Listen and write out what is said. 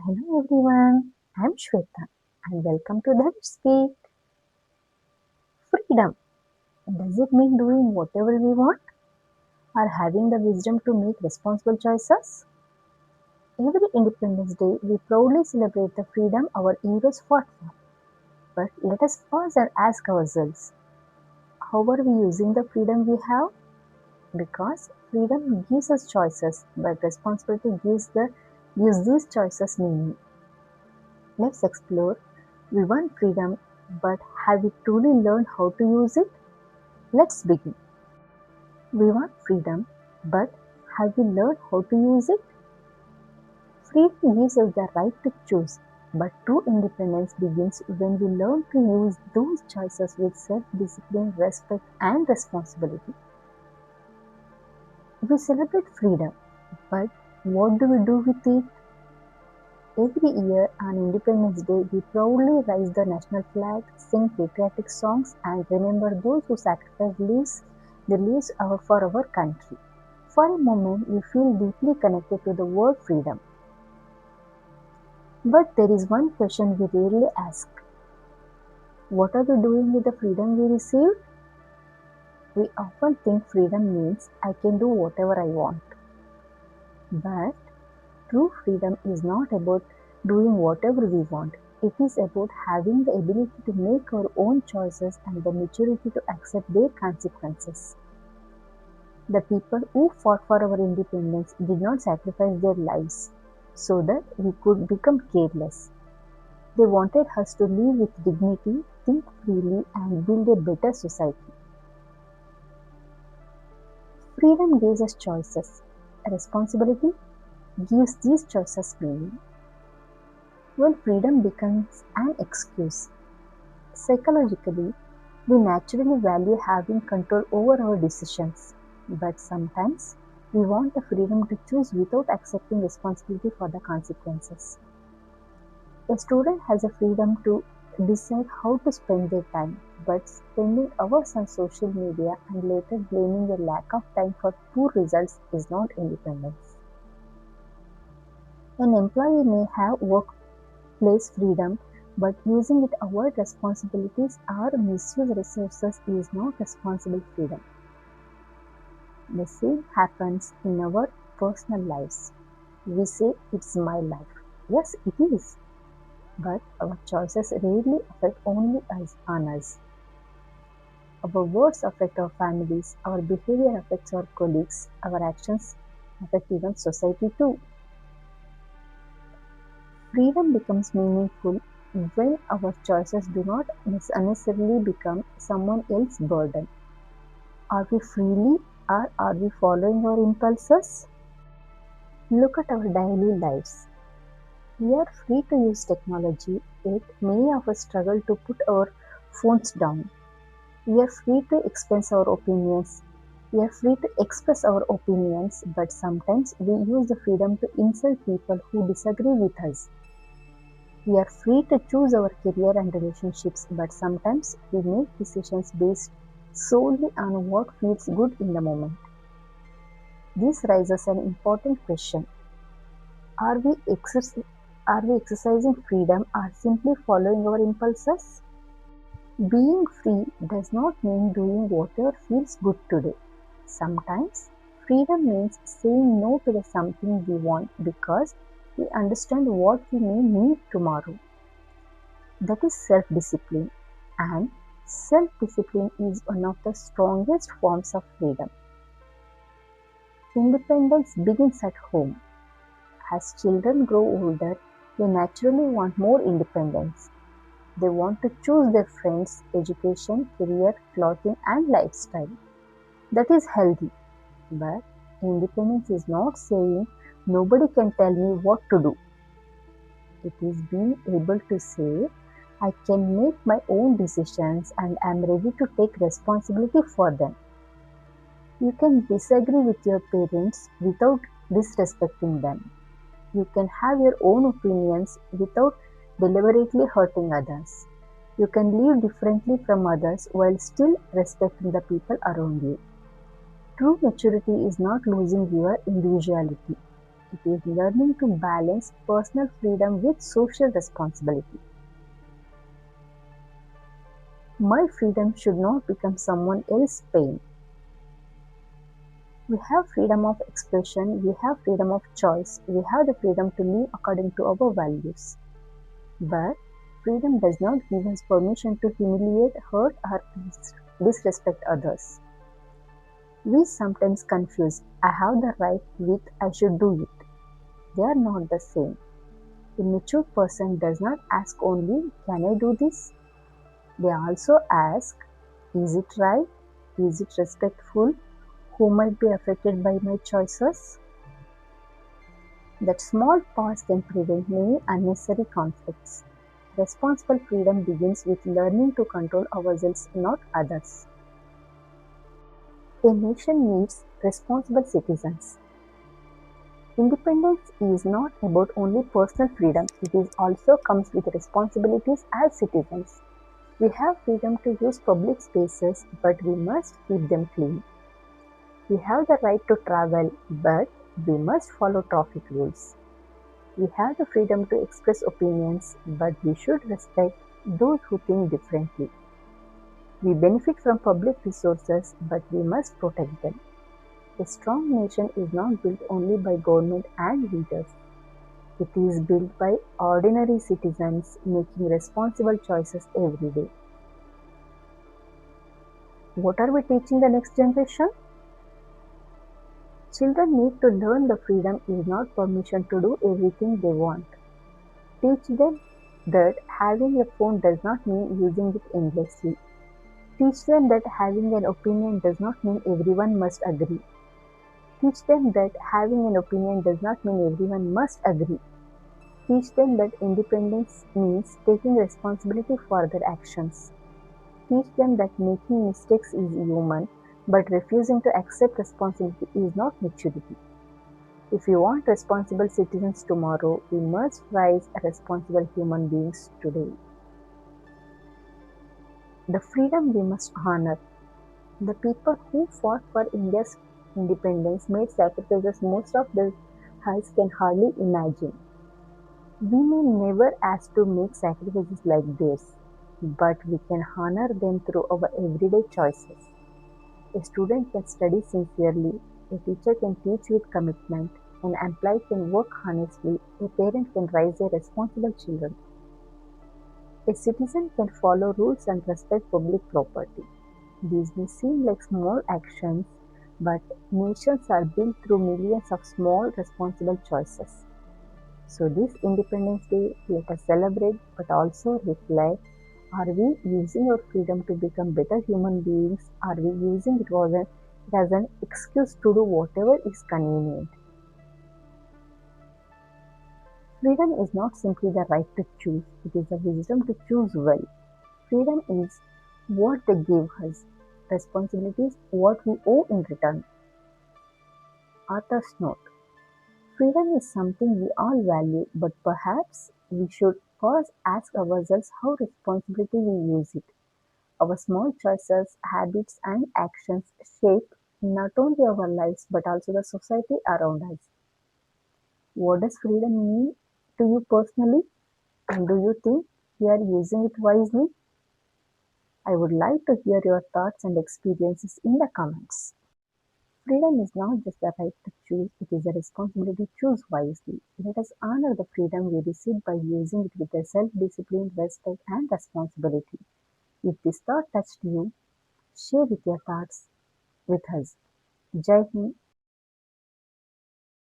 Hello everyone, I'm Shweta and welcome to Dhavish Speak. Freedom. Does it mean doing whatever we want or having the wisdom to make responsible choices? Every Independence Day, we proudly celebrate the freedom our heroes fought for. But let us pause and ask ourselves, how are we using the freedom we have? Because freedom gives us choices, but responsibility gives these choices meaning. Let's explore. We want freedom, but have we truly learned how to use it? Let's begin. We want freedom, but have we learned how to use it? Freedom gives us the right to choose, but true independence begins when we learn to use those choices with self discipline, respect, and responsibility. We celebrate freedom, but what do we do with it? Every year on Independence Day, we proudly raise the national flag, sing patriotic songs, and remember those who sacrificed their lives for our country. For a moment, we feel deeply connected to the word freedom. But there is one question we rarely ask. What are we doing with the freedom we received? We often think freedom means I can do whatever I want. But true freedom is not about doing whatever we want. It is about having the ability to make our own choices and the maturity to accept their consequences. The people who fought for our independence did not sacrifice their lives so that we could become careless. They wanted us to live with dignity, think freely, and build a better society. Freedom gives us choices. Responsibility gives these choices meaning. When freedom becomes an excuse, psychologically, we naturally value having control over our decisions, but sometimes we want the freedom to choose without accepting responsibility for the consequences. A student has a freedom to decide how to spend their time, but spending hours on social media and later blaming a lack of time for poor results is not independence. An employee may have workplace freedom, but using it to avoid responsibilities or misuse resources is not responsible freedom. The same happens in our personal lives. We say it's my life. Yes, it is. But our choices rarely affect only us on us. Our words affect our families, our behavior affects our colleagues, our actions affect even society too. Freedom becomes meaningful when our choices do not unnecessarily become someone else's burden. Are we freely or are we following our impulses? Look at our daily lives. We are free to use technology, yet many of us struggle to put our phones down. We are free to express our opinions. We are free to express our opinions, but sometimes we use the freedom to insult people who disagree with us. We are free to choose our career and relationships, but sometimes we make decisions based solely on what feels good in the moment. This raises an important question. Are we, exerc- are we exercising freedom or simply following our impulses? Being free does not mean doing whatever feels good today. Sometimes freedom means saying no to the something we want because we understand what we may need tomorrow. That is self discipline, and self discipline is one of the strongest forms of freedom. Independence begins at home. As children grow older, they naturally want more independence. They want to choose their friends, education, career, clothing, and lifestyle. That is healthy. But independence is not saying nobody can tell me what to do. It is being able to say, I can make my own decisions and I am ready to take responsibility for them. You can disagree with your parents without disrespecting them. You can have your own opinions without deliberately hurting others. You can live differently from others while still respecting the people around you. True maturity is not losing your individuality. It is learning to balance personal freedom with social responsibility. My freedom should not become someone else's pain. We have freedom of expression, we have freedom of choice, we have the freedom to live according to our values. But freedom does not give us permission to humiliate, hurt, or disrespect others. We sometimes confuse "I have the right" with "I should do it." They are not the same. A mature person does not ask only "Can I do this?" They also ask "Is it right? Is it respectful? Who might be affected by my choices?" That small pause can prevent many unnecessary conflicts. Responsible freedom begins with learning to control ourselves, not others. A nation needs responsible citizens. Independence is not about only personal freedom, it is also comes with responsibilities as citizens. We have freedom to use public spaces, but we must keep them clean. We have the right to travel, but we must follow traffic rules. We have the freedom to express opinions, but we should respect those who think differently. We benefit from public resources, but we must protect them. A strong nation is not built only by government and leaders. It is built by ordinary citizens making responsible choices every day. What are we teaching the next generation? Children need to learn the freedom is not permission to do everything they want. Teach them that having a phone does not mean using it endlessly. Teach them that having an opinion does not mean everyone must agree. Teach them that having an opinion does not mean everyone must agree. Teach them that independence means taking responsibility for their actions. Teach them that making mistakes is human, but refusing to accept responsibility is not maturity. If we want responsible citizens tomorrow, we must raise responsible human beings today. The freedom we must honor. The people who fought for India's independence made sacrifices most of us can hardly imagine. We may never ask to make sacrifices like theirs, but we can honor them through our everyday choices. A student can study sincerely, a teacher can teach with commitment, an employee can work honestly, a parent can raise a responsible children. A citizen can follow rules and respect public property. These may seem like small actions, but nations are built through millions of small responsible choices. So this Independence Day, let us celebrate but also reflect. Are we using our freedom to become better human beings? Are we using it as an excuse to do whatever is convenient? Freedom is not simply the right to choose, it is the wisdom to choose well. Freedom is what they give us, responsibility is what we owe in return. Author's note. Freedom is something we all value, but perhaps we should first ask ourselves how responsibly we use it. Our small choices, habits, and actions shape not only our lives but also the society around us. What does freedom mean to you personally? And do you think you are using it wisely? I would like to hear your thoughts and experiences in the comments. Freedom is not just the right to choose, it is a responsibility to choose wisely. Let us honor the freedom we receive by using it with a self-discipline, respect, and responsibility. If this thought touched you, share with your thoughts with us. Jai Hind,